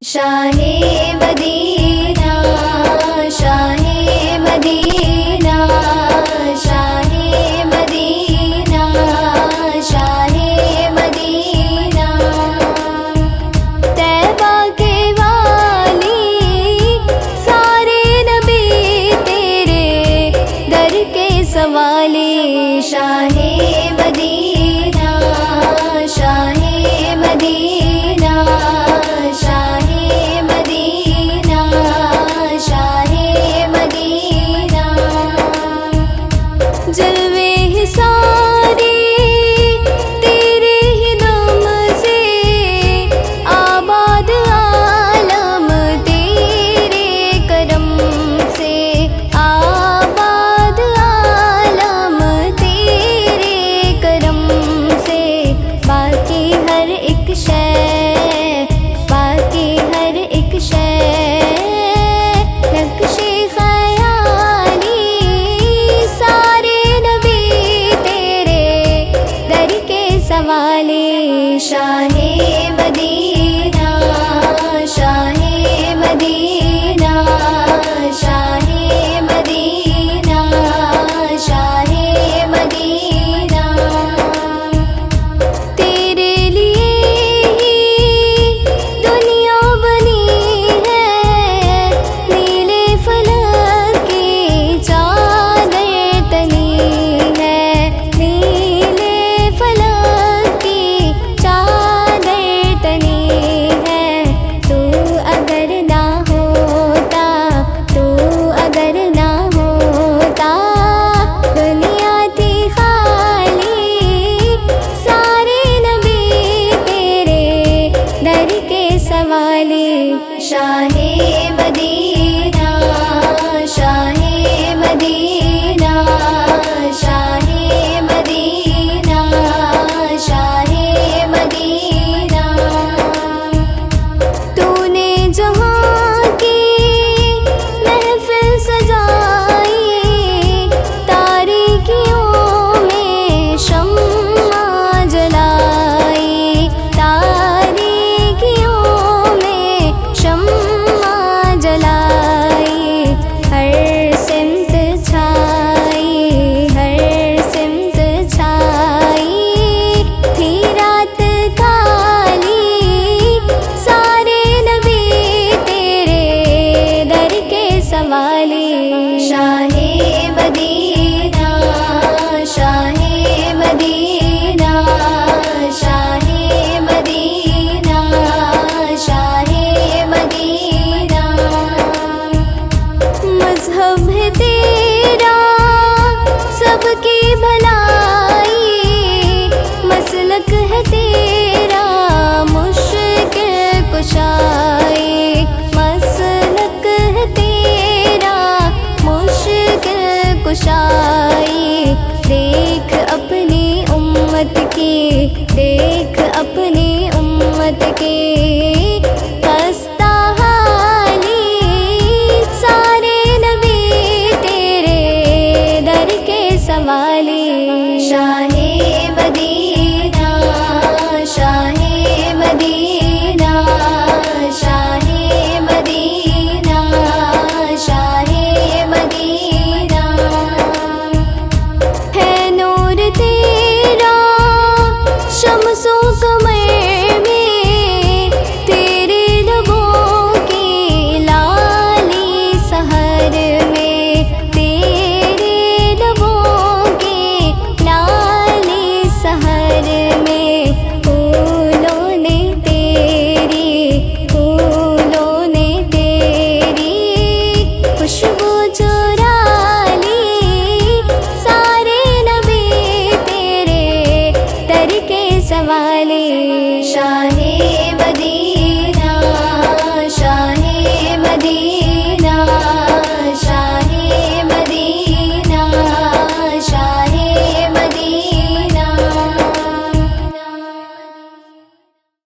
شاہ مدینہ شاہ مدینہ شاہ مدینہ شاہ مدینہ طیبہ کے والی سارے نبی تیرے در کے سوالی شاہ مدینہ شاہ مدینہ شاہ مدینہ شاہ مدینہ جلوے سارے تیرے ہی دم سے آباد عالم تیرے کرم سے آباد عالم تیرے کرم سے باقی ہر ایک شے باقی ہر ایک شے نقش خیالی سارے نبی تیرے در کے سوالی شاہ مدینہ شاہ مدینہ شاہ مدینہ شاہ مدینہ تیرے لیے ہی دنیا بنی ہے نیلے فلک کی چادر تنی ہے نیلے فلک کی چادر تنی ہے تو اگر نہ ہوتا تو اگر نہ ہوتا دنیا تھی خالی سارے نبی تیرے در کے سوالی شاہ مدینہ شاہ مدینہ شاہ مدینہ شاہ مدینہ تو نے جہاں کی محفل سجائی تاریکیوں میں شمع جلائی تاریکیوں میں شمع جلائی ہر سمت چھائی ہر سمت چھائی تھی رات کالی سارے نبی تیرے در کے سوالی شاہ مدینہ شاہ مدینہ شاہ مدینہ شاہ مدینہ مذہب ہے تیرا سب کی بھلائی مسلک ہے تیرا مشکل کشائی مسلک ہے تیرا مشکل کشائی دیکھ اپنی امت کی دیکھ اپنی امت کی